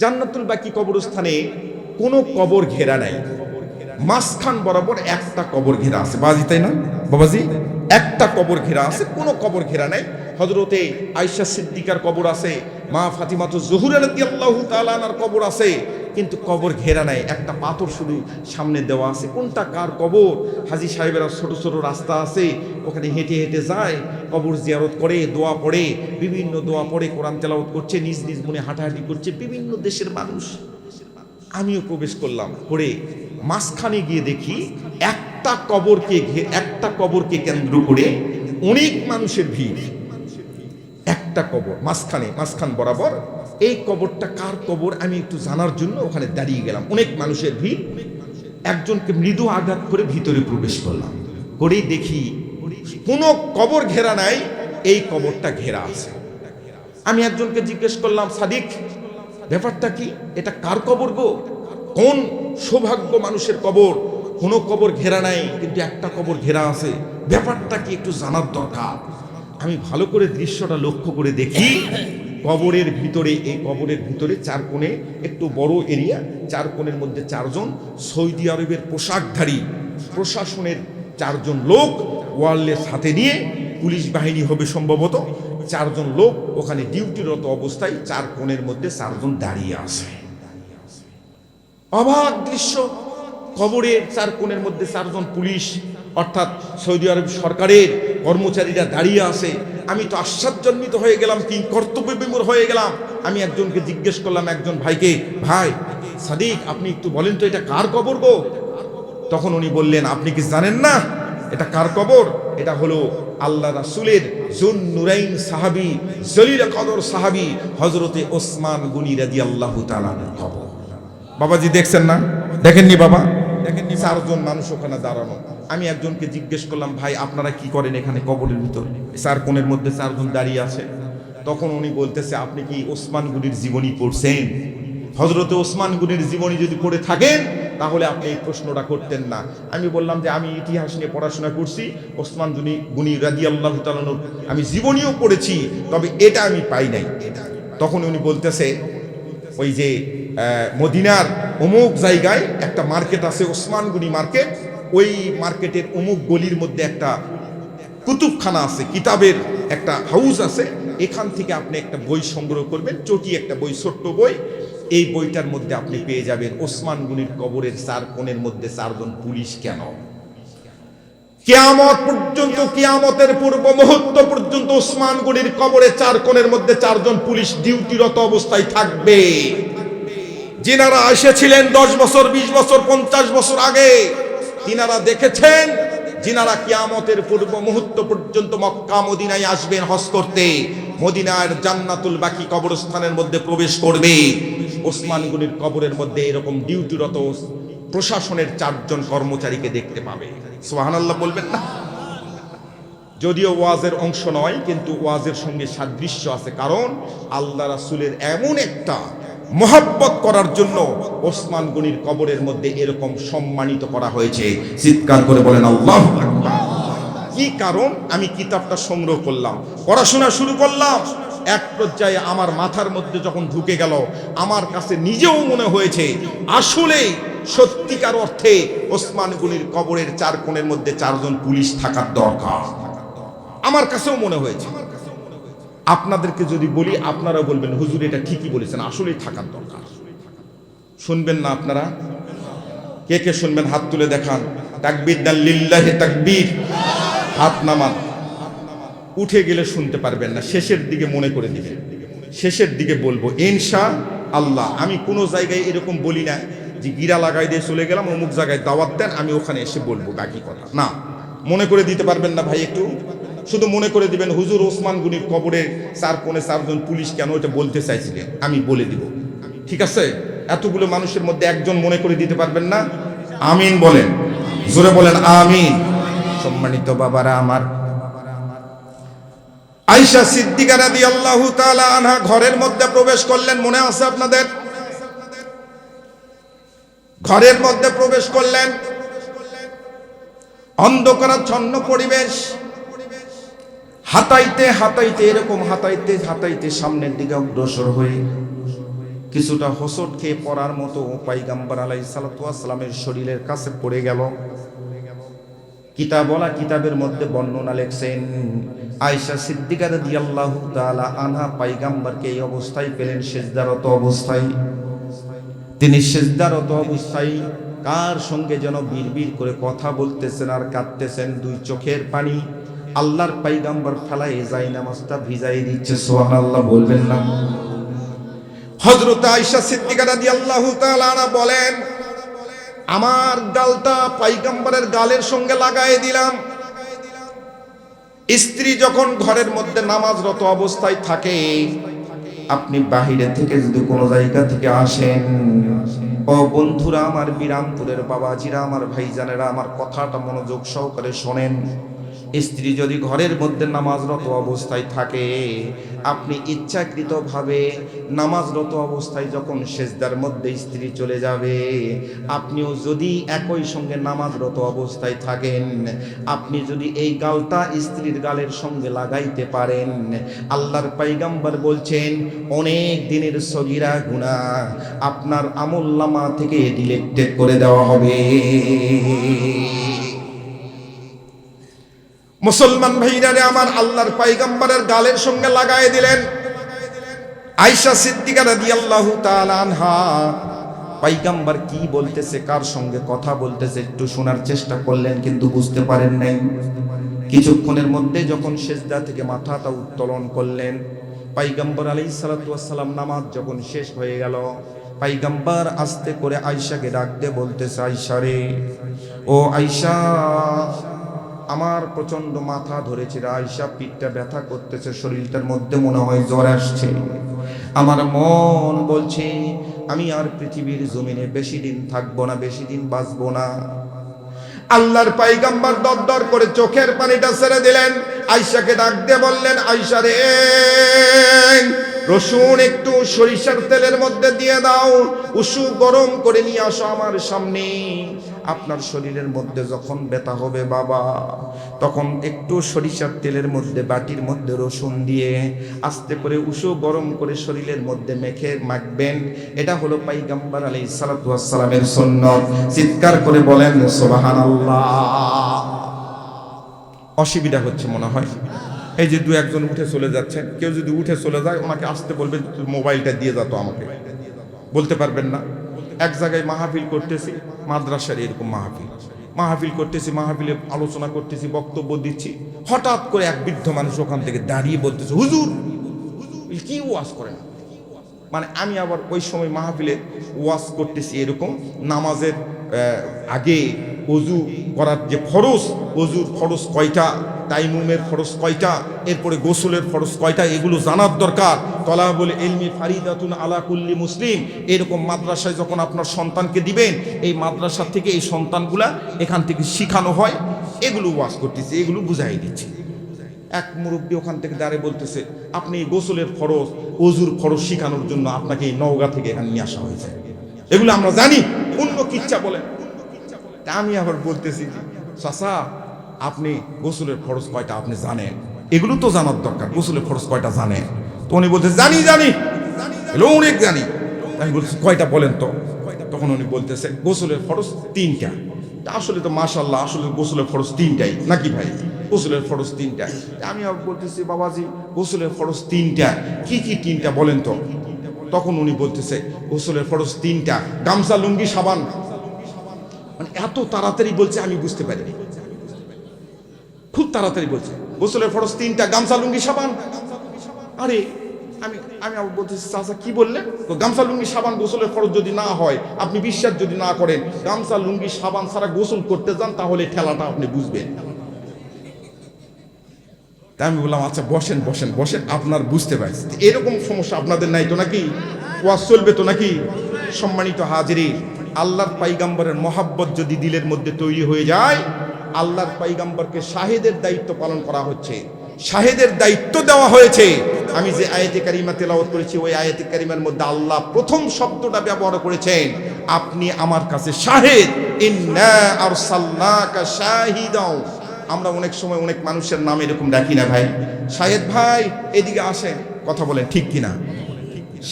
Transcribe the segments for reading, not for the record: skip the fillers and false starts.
জান্নাতুল বাকি কবরস্থানে কোনো কবর ঘেরা নাই, মাঝখান বরাবর একটা কবর ঘেরা আছে। বাবাজি তাই না বাবাজি? একটা কবর ঘেরা আছে, কোনো কবর ঘেরা নাই। হযরতে আয়েশা সিদ্দিকার কবর আছে, মা ফাতিমাতু জোহরা রাদিয়াল্লাহু তাআলা আনহার কবর আছে, কিন্তু কবর ঘেরা নাই, একটা পাথর শুধু সামনে দেওয়া আছে। কোনটা কার কবর? হাজী সাহেবেরা ছোট ছোট রাস্তা আছে, ওখানে হেঁটে হেঁটে যায়, কবর জিয়ারত করে, দোয়া পড়ে, বিভিন্ন দোয়া পড়ে, কোরআন তেলাওয়াত করছে, নিজ নিজ মনে হাঁটাহাঁটি করছে বিভিন্ন দেশের মানুষ। আমিও প্রবেশ করলাম, করে মাঝখানে গিয়ে দেখি একটা কবরকে কেন্দ্র করে অনেক মানুষের ভিড়। একটা কবর মাঝখান বরাবর। এই কবরটা কার কবর আমি একটু জানার জন্য ওখানে দাঁড়িয়ে গেলাম। অনেক মানুষের ভিড়। একজনকে মৃদু আঘাত করে ভিতরে প্রবেশ করলাম, করেই দেখি কোনো কবর ঘেরা নাই, এই কবরটা ঘেরা আছে। আমি একজনকে জিজ্ঞেস করলাম, সাদিক ব্যাপারটা কি, এটা কার কবর গো? কোন সৌভাগ্য মানুষের কবর? কোনো কবর ঘেরা নাই, কিন্তু একটা কবর ঘেরা আছে, ব্যাপারটা কি একটু জানার দরকার। আমি ভালো করে দৃশ্যটা লক্ষ্য করে দেখি, কবরের ভিতরে চার কোণে একটু বড় এরিয়া, চার কোণের মধ্যে চারজন সৌদি আরবের পোশাকধারী প্রশাসনের চারজন লোক ওয়ারলেস হাতে নিয়ে, পুলিশ বাহিনী হবে সম্ভবত, চারজন লোক ওখানে ডিউটিরত অবস্থায় চার কোণের মধ্যে চারজন দাঁড়িয়ে আছে। অবাক দৃশ্য, কবরের চার কোণের মধ্যে চারজন পুলিশ অর্থাৎ সৌদি আরব সরকারের কর্মচারীরা দাঁড়িয়ে আছে। আমি তো আশ্চর্যান্বিত হয়ে গেলাম, কি কর্তব্যবিমূঢ় হয়ে গেলাম। আমি একজনকে জিজ্ঞেস করলাম, একজন ভাইকে, ভাই সাদিক আপনি একটু বলেন তো এটা কার কবর গো? তখন উনি বললেন, আপনি কি জানেন না এটা কার কবর? এটা হলো আল্লাহ রাসূলের জুন নুরাইন সাহাবী, জলিল কদর সাহাবী হযরতে ওসমান গনি রাদিয়াল্লাহু তাআলা আনহুর কবর। বাবাজি দেখছেন না? দেখেননি বাবা? দেখেননি? চারজন মানুষ ওখানে দাঁড়ানো। আমি একজনকে জিজ্ঞেস করলাম, ভাই আপনারা কি করেন এখানে কবরের ভিতর? চার কোণের মধ্যে চারজন দাঁড়িয়ে আছে। তখন উনি বলতেছে, আপনি কি ওসমান গনির জীবনী পড়ছেন? হযরতে ওসমান গনির জীবনী যদি পড়ে থাকেন তাহলে আপনি এই প্রশ্নটা করতেন না। আমি বললাম যে আমি ইতিহাস নিয়ে পড়াশোনা করছি, ওসমান গনি রাদিয়াল্লাহু তাআলা আমি জীবনীও পড়েছি, তবে এটা আমি পাই নাই। তখন উনি বলতেছে, ওই যে মদিনার অমুক জায়গায় একটা মার্কেট আছে, ওসমান গনি মার্কেট, ওই মার্কেটের অমুক গলির মধ্যে একটা কুতুবখানা আছে, কিতাবের একটা হাউস আছে, এখান থেকে আপনি একটা বই সংগ্রহ করবেন, চটি একটা বই, ছোট্ট বই, এই বইটার মধ্যে আপনি পেয়ে যাবেন ওসমান গনির কবরের চার কোণের মধ্যে চারজন পুলিশ কেন। কিয়ামত পর্যন্ত, কিয়ামতের পূর্ব মুহূর্ত পর্যন্ত ওসমান গনির কবরে চার কোণের মধ্যে চারজন পুলিশ ডিউটিরত অবস্থায় থাকবে। যিনারা এসেছিলেন 10 বছর, 20 বছর, 50 বছর আগে, তিনারা দেখেছেন, যিনারা কিয়ামতের পূর্ব মুহূর্ত পর্যন্ত মক্কা মদিনায় আসবেন হজ করতে, মদিনার জান্নাতুল বাকি কবরস্থানের মধ্যে প্রবেশ করবে, ওসমান গনির কবরের মধ্যে এরকম ডিউটিরত প্রশাসনের চারজন কর্মচারীকে দেখতে পাবে। সুবহানাল্লাহ বলবেন না? যদিও ওয়াজের অংশ নয়, কিন্তু ওয়াজের সঙ্গে সাদৃশ্য আছে, কারণ আল্লাহ রাসূলের এমন একটা মহব্বত করার জন্য ওসমান গনির কবরের মধ্যে এরকম সম্মানিত করা হয়েছে। চিৎকার করে বলেন আল্লাহু আকবার। কি কারণ? আমি কিতাবটা সংগ্রহ করলাম, পড়াশোনা শুরু করলাম, এক পর্যায়ে আমার মাথার মধ্যে যখন ঢুকে গেল, আমার কাছে নিজেও মনে হয়েছে আসলে সত্যিকার অর্থে ওসমান গনির কবরের চার কোণের মধ্যে চারজন পুলিশ থাকার দরকার। আমার কাছেও মনে হয়েছে। আপনাদেরকে যদি বলি আপনারা বলবেন, হুজুর এটা ঠিকই বলেছেন, আসলেই থাকার দরকার। শুনবেন না আপনারা? কে কে শুনবেন হাত তুলে দেখান। তাকবীর দেন, লিল্লাহি তাকবীর। হাত নামান। উঠে গেলে শুনতে পারবেন না, শেষের দিকে মনে করে দিবেন, শেষের দিকে বলবো ইনশাআল্লাহ। আমি কোনো জায়গায় এরকম বলি না যে গিরা লাগাই দিয়ে চলে গেলাম, অমুক জায়গায় দাওয়াত দেন আমি ওখানে এসে বলবো বাকি কথা না। মনে করে দিতে পারবেন না ভাই? একটু শুধু মনে করে দিবেন, হুজুর ওসমান গনির কবরে চার কোণে চারজন পুলিশ কেন, এটা বলতে চাইছিলেন, আমি বলে দিব, ঠিক আছে? এতগুলো মানুষের মধ্যে একজন মনে করে দিতে পারবেন না? আমিন বলেন, জোরে বলেন আমিন। সম্মানিত বাবারা আমার, আয়েশা সিদ্দিকা রাদিয়াল্লাহু তাআলা আনহা ঘরের মধ্যে প্রবেশ করলেন, মনে আছে আপনাদের? ঘরের মধ্যে প্রবেশ করলেন, অন্ধকারাচ্ছন্ন পরিবেশ, হাঁটাইতে হাঁটাইতে, এরকম হাঁটাইতে হাঁটাইতে সামনের দিকে অগ্রসর হয়ে কিছুটা হোঁচট খেয়ে পড়ার মতো পয়গম্বর আলাইহিস সালাতু ওয়াস সালামের শরীরের কাছে পড়ে গেল। কিতাবের মধ্যে বর্ণনা লেখছেন, আয়েশা সিদ্দিকা রাদিয়াল্লাহু তাআলা আনহা পয়গম্বরকে এই অবস্থায় পেলেন, সিজদারত অবস্থায়। তিনি সিজদারত অবস্থায় কার সঙ্গে যেন বিড়বিড় করে কথা বলতেছেন আর কাঁদতেছেন, দুই চোখের পানি আল্লাহর পয়গম্বর ফেলায় যায়, নামাজটা ভিজাই দিচ্ছে। সুবহানাল্লাহ বলবেন না? হযরত আয়েশা সিদ্দিকা রাদিয়াল্লাহু তাআলা আনহা বলেন, আমার গালটা পয়গম্বরের গালের সঙ্গে লাগায় দিলাম। স্ত্রী যখন ঘরের মধ্যে নামাজরত অবস্থায় থাকে, আপনি বাহিরে থেকে যদি কোনো জায়গা থেকে আসেন, ও বন্ধুরা আমার, বিরামপুরের বাবাজিরা আমার, ভাইজানেরা আমার, কথাটা মনোযোগ সহকারে শোনেন। স্ত্রী যদি ঘরের মধ্যে নামাজরত অবস্থায় থাকে, আপনি ইচ্ছাকৃতভাবে নামাজরত অবস্থায় যখন সেজদার মধ্যে স্ত্রী চলে যাবে, আপনিও যদি একই সঙ্গে নামাজরত অবস্থায় থাকেন, আপনি যদি এই গালটা স্ত্রীর গালের সঙ্গে লাগাইতে পারেন, আল্লাহর পয়গম্বর বলছেন অনেক দিনের সগীরা গুনাহ আপনার আমলনামা থেকে ডিলিটেড করে দেওয়া হবে। মুসলমান ভাইরা আমার, আল্লাহর পয়গম্বরের গালের সঙ্গে লাগায় দিলেন। আয়েশা সিদ্দিকা রাদিয়াল্লাহু তাআলা আনহা পয়গম্বর কি বলতেছে, কার সঙ্গে কথা বলতেছে একটু শোনার চেষ্টা করলেন, কিন্তু বুঝতে পারেন নাই। কিছুক্ষণের মধ্যে যখন সিজদা থেকে মাথাটা উত্তোলন করলেন, পয়গম্বর আলাইহিস সালাতু ওয়াস সালাম নামাজ যখন শেষ হয়ে গেল, পয়গম্বর আস্তে করে আয়েশাকে ডাক দিয়ে বলতেছে, আয়েশা রে, ও আয়েশা, আমার প্রচন্ড মাথা ধরেছে রে আয়েশা, পিঠটা ব্যথা করতেছে, শরীরটার মধ্যে মনে হয় জ্বর আসছে। আমার মন বলছে আমি আর পৃথিবীর জমিনে বেশি দিন থাকবো না, বেশি দিন বাঁচবো না। আল্লাহর পয়গম্বর দরদর করে চোখের পানিটা ছেড়ে দিলেন, আয়েশাকে ডাক দিয়ে বললেন, আয়েশা রে, রসুন একটু সরিষার তেলের মধ্যে দিয়ে দাও, উসু গরম করে নিয়ে আসো আমার সামনে। আপনার শরীরের মধ্যে যখন ব্যথা হবে বাবা, তখন একটু সরিষার তেলের মধ্যে বাটির মধ্যে রসুন দিয়ে আস্তে করে উসু গরম করে শরীরের মধ্যে মেখে মাখবেন। এটা হলো পয়গম্বর আলাইহিস সালাতু ওয়াস সালামের সুন্নাত। চিৎকার করে বলেন সুবহানাল্লাহ। অসুবিধা হচ্ছে মনে হয়, এই যে দু একজন উঠে চলে যাচ্ছেন, কেউ যদি উঠে চলে যায় ওনাকে আসতে বলবেন, মোবাইলটা দিয়ে যেত আমাকে। বলতে পারবেন না? এক জায়গায় মাহফিল করতেছি, মাদ্রাসার এরকম মাহফিল করতেছি, মাহফিলে আলোচনা করতেছি, বক্তব্য দিচ্ছি, হঠাৎ করে এক বৃদ্ধ মানুষ ওখান থেকে দাঁড়িয়ে বলতেছে, হুজুর কি ওয়াজ করেন? মানে আমি আবার ওই সময় মাহফিলে ওয়াজ করতেছি এরকম, নামাজের আগে ওযু করার যে ফরজ, ওযুর ফরজ কয়টা, তাইমুমের ফরজ কয়টা, এরপরে গোসলের ফরজ কয়টা, এগুলো জানার দরকার। তলাবুল ইলমি ফারিদাতুন আলা কুল্লি মুসলিম, এরকম মাদ্রাসায় যখন আপনার সন্তানকে দিবেন, এই মাদ্রাসা থেকে এই সন্তানগুলা এখান থেকে শিখানো হয়, এগুলো ওয়াজ করতেছি, এগুলো বুঝাই দিচ্ছি। এক মুরব্বী ওখান থেকে দাঁড়িয়ে বলতেছে, আপনি গোসলের ফরজ, ওযুর ফরজ শিখানোর জন্য আপনাকে এই নওগাঁ থেকে এখানে নিয়ে আসা হয়েছে, এগুলো আমরা জানি, অন্য কিচ্ছা বলেন। আমি আবার বলতেছি, চাচা আপনি গোসলের ফরজ কয়টা আপনি জানেন? এগুলো তো জানার দরকার, গোসলের ফরজ কয়টা জানেন? তো উনি বলতেছে, জানি অনেক জানি। আমি বলছি, কয়টা বলেন তো? তখন উনি বলতেছে, গোসলের ফরজ 3টা। আসলে তো মাশাআল্লাহ, আসলে গোসলের ফরজ 3টাই নাকি ভাই? গোসলের ফরজ 3টা। আমি আবার বলতেছি, বাবাজি গোসলের ফরজ 3টা, কি 3টা বলেন তো? তখন উনি বলতেছে, গোসলের ফরজ 3টা, গামছা, লুঙ্গি, সাবান। মানে এত তাড়াতাড়ি বলছে আমি বুঝতে পারিনি, খুব তাড়াতাড়ি বলছে গোসলের ফরজ 3টা, গামছা, লুঙ্গি, সাবান। আরে আমি আবার বলতেছি, চাচা কি বললেন? তো গামছা, লুঙ্গি, সাবান গোসলের ফরজ যদি না হয়, আপনি বিশ্বাস যদি না করেন, গামছা, লুঙ্গি, সাবান ছাড়া গোসল করতে যান, তাহলে ঠেলাটা আপনি বুঝবেন। তাই আমি বললাম, আচ্ছা বসেন, আপনার বুঝতে পারছি। এরকম সমস্যা আপনাদের নাই তো নাকি? ওয়াজ চলবে তো নাকি? সম্মানিত হাজিরিন, আল্লাহর পয়গম্বরের মহাব্বত যদি দিলের মধ্যে তৈরি হয়ে যায়, আল্লাহর পয়গম্বরকে শাহেদের দায়িত্ব পালন করা হচ্ছে, শাহেদের দায়িত্ব দেওয়া হয়েছে। আমি যে আয়াতে কারিমা তেলাওয়াত করেছি, ওই আয়াতে কারিমার মধ্যে আল্লাহ প্রথম শব্দটা ব্যবহার করেছেন, আপনি আমার কাছে শাহেদ, ইন্না আরসালনাকা শাহিদাও। আমরা অনেক সময় অনেক মানুষের নাম এরকম ডাকি না ভাই, শাহেদ ভাই এদিকে আসেন, কথা বলেন ঠিক কিনা?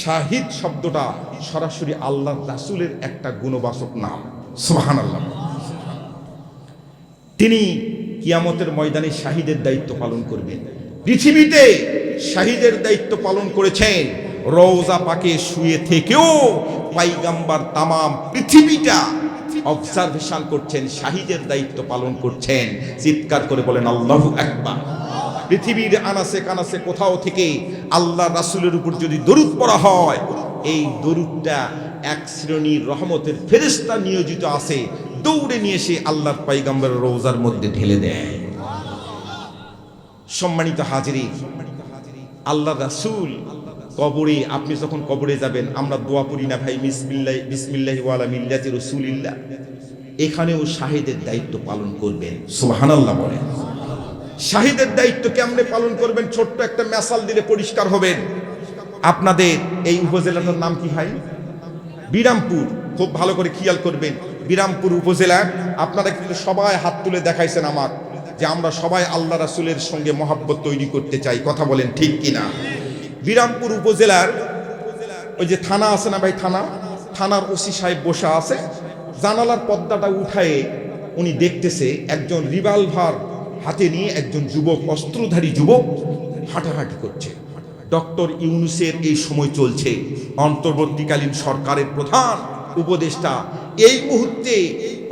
শাহিদ শব্দটা সরাসরি আল্লাহর রাসূলের একটা গুণবাচক নাম। সুবহানাল্লাহ। তিনি কিয়ামতের ময়দানে শাহিদের দায়িত্ব পালন করবেন। পৃথিবীতে শাহিদের দায়িত্ব পালন করেছেন, রওজা পাকে শুয়ে থেকেও পয়গম্বর তামাম পৃথিবীটা অবজারভেশন করছেন, শাহিদের দায়িত্ব পালন করছেন। চিৎকার করে বলেন আল্লাহু আকবার। পৃথিবীর আনাসে কানাসে কোথাও থেকে আল্লাহ রাসূলের উপর যদি দরুদ পড়া হয়, এই দরুদটা এক শ্রেণীর রহমতের ফেরেশতা নিয়োজিত আছে, দৌড়ে নিয়ে এসে আল্লাহর পয়গম্বরের রওজার মধ্যে ঢেলে দেয়। সম্মানিত হাজিরিন, আল্লাহ রাসূল কবরে, আপনি যখন কবরে যাবেন, আমরা দোয়া পড়ি না ভাই, বিসমিল্লাহি ওয়া আলা মিল্লাতি রাসূলিল্লাহ? এখানেও শাহিদের দায়িত্ব পালন করবেন। সুবহানাল্লাহ বলেন। শাহিদের দায়িত্ব কেমনে পালন করবেন? ছোট্ট একটা মেসাল দিলে পরিষ্কার হবেন। আপনাদের এই উপজেলাটার নাম কি ভাই? বিরামপুর। খুব ভালো করে খেয়াল করবেন, বিরামপুর উপজেলা। আপনারা কিন্তু সবাই হাত তুলে দেখাইছেন আমার, যে আমরা সবাই আল্লাহ রাসূলের সঙ্গে মহব্বত তৈরি করতে চাই। কথা বলেন ঠিক কিনা? বিরামপুর উপজেলার ওই যে থানা আছে না ভাই, থানার ওসি সাহেব বসে আছে, জানালার পর্দাটা উঠায়ে উনি দেখতেছে একজন রিভলভার হাতে নিয়ে একজন যুবক, অস্ত্রধারী যুবক হাঁটাহাঁটি করছে। ডক্টর ইউনূসের এই সময় চলছে, অন্তর্বর্তীকালীন সরকারের প্রধান উপদেষ্টা এই মুহূর্তে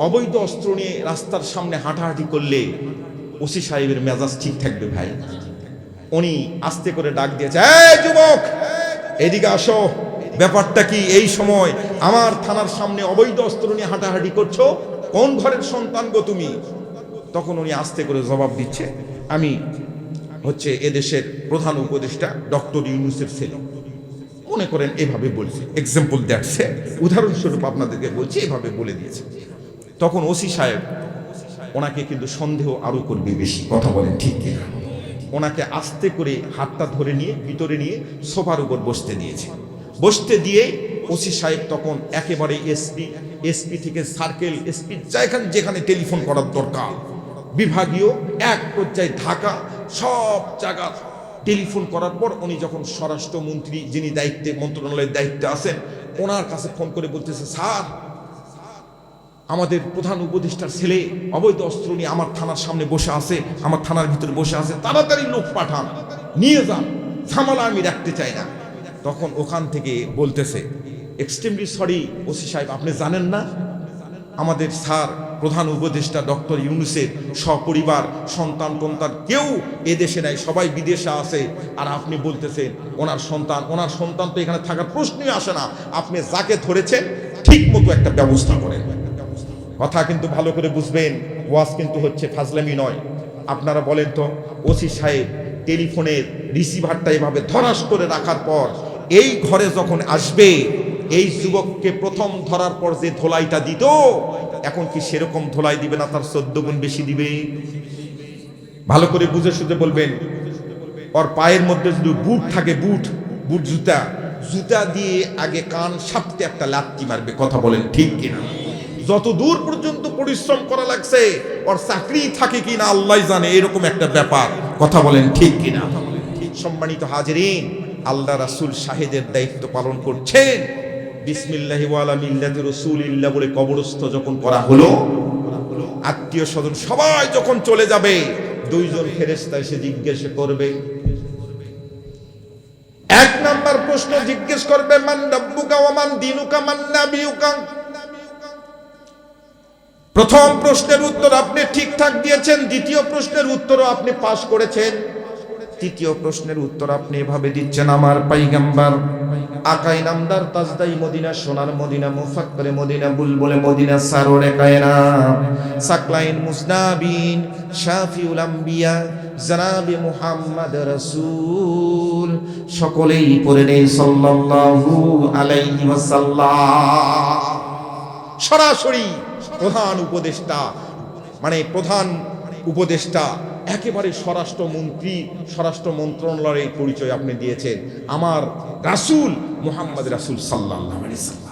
অবৈধ অস্ত্র নিয়ে রাস্তার সামনে হাঁটাহাঁটি করলে ওসি সাহেবের মেজাজ ঠিক থাকবে ভাই? উনি আস্তে করে ডাক দিয়েছে, এই যুবক এদিকে আসো, ব্যাপারটা কি? এই সময় আমার থানার সামনে অবৈধ অস্ত্র নিয়ে হাঁটাহাঁটি করছো, কোন ঘরের সন্তান গো তুমি? তখন উনি আস্তে করে জবাব দিচ্ছে, আমি হচ্ছে এদেশের প্রধান উপদেষ্টা ডক্টর ইউনূসের ছেলে। মনে করেন এভাবে বলছে, এক্সাম্পল দেখছে, উদাহরণস্বরূপ আপনাদেরকে বলছি, এভাবে বলে দিয়েছে। তখন ওসি সাহেব ওনাকে কিন্তু সন্দেহ আরো করবে বেশি। কথা বলেন ঠিক কিনা? ওনাকে আস্তে করে হাতটা ধরে নিয়ে ভিতরে নিয়ে সোফার উপর বসতে দিয়েছে। বসতে দিয়ে ওসি সাহেব তখন একেবারে এসপি থেকে সার্কেল এসপি, যেখানে টেলিফোন করার দরকার, বিভাগীয় এক পর্যায়ে ঢাকা, সব জায়গা টেলিফোন করার পর উনি যখন স্বরাষ্ট্রমন্ত্রী, যিনি দায়িত্বে, মন্ত্রণালয়ের দায়িত্বে আছেন, ওনার কাছে ফোন করে বলতেছে, স্যার আমাদের প্রধান উপদেষ্টার ছেলে অবৈধ অস্ত্র নিয়ে আমার থানার সামনে বসে আছে, আমার থানার ভিতরে বসে আছে, তাড়াতাড়ি লোক পাঠান, নিয়ে যান, ঝামেলা আমি রাখতে চাই না। তখন ওখান থেকে বলতেছে, এক্সট্রিমলি সরি ওসি সাহেব, আপনি জানেন না আমাদের স্যার প্রধান উপদেষ্টা ডক্টর ইউনূসের সপরিবার সন্তান টন্তান কেউ এদেশে নাই, সবাই বিদেশে আছে, আর আপনি বলতেছেন ওনার সন্তান তো এখানে থাকার প্রশ্নই আসে না। আপনি যাকে ধরেছেন ঠিক মতো একটা ব্যবস্থা করেন। কথা কিন্তু ভালো করে বুঝবেন, ওয়াজ কিন্তু হচ্ছে ফাজলামি নয়। আপনারা বলেন তো, ওসি সাহেব টেলিফোনের রিসিভারটা এভাবে ধরাস করে রাখার পর এই ঘরে যখন আসবে, এই যুবককে প্রথম ধরার পর যে ধোলাইটা দিত, এখন কি সেরকম ধোলাই দিবে না, তার 14 গুণ বেশি দিবে? ভালো করে বুঝে সুঝে বলবেন। ওর পায়ের মধ্যে যদি বুট থাকে, বুট জুতা দিয়ে আগে কান সাপতে একটা লাথি মারবে। কথা বলেন ঠিক কিনা? যত দূর পর্যন্ত পরিশ্রম করা লাগছে, ওর চাকরি থাকে কিনা আল্লাহ জানে, এরকম একটা ব্যাপার। কথা বলেন ঠিক কিনা? সম্মানিত হাজিরিন, আল্লাহ রাসূল শাহিদের দায়িত্ব পালন করছেন। বিসমিল্লাহি ওয়া আলা মিল্লাতি রাসূলিল্লাহ বলে কবরস্থ যখন করা হলো, আত্মীয় স্বজন সবাই যখন চলে যাবে, দুইজন ফেরেশতা এসে জিজ্ঞেস করবে। এক নাম্বার প্রশ্ন জিজ্ঞেস করবে, মান রাব্বুকা ওয়া মান দীনুকা মান নাবিয়ুকা। প্রথম প্রশ্নের উত্তর আপনি ঠিকঠাক দিয়েছেন, দ্বিতীয় প্রশ্নের উত্তরও আপনি পাস করেছেন, তৃতীয় প্রশ্নের উত্তর আপনি এভাবে দিচ্ছেন, আমার পয়গম্বর আকাই নামদার তাজদাই মদিনা, সোনার মদিনা, মুফাক্করে মদিনা, বুলবুলে মদিনা, সারোরে কায়নাত, সাকলাইন মুজনাবিন, শাফিউল আম্বিয়া, জনাবে মুহাম্মদ রাসূল। সকলেই পড়ে নেই সাল্লাল্লাহু আলাইহি ওয়াসাল্লাম। সরাসরি প্রধান উপদেষ্টা, মানে প্রধান উপদেষ্টা একেবারে স্বরাষ্ট্রমন্ত্রী, স্বরাষ্ট্র মন্ত্রণালয়ের পরিচয় আপনি দিয়েছেন, আমার রাসূল মুহাম্মদ রাসূল সাল্লাল্লাহু আলাইহি ওয়াসাল্লাম।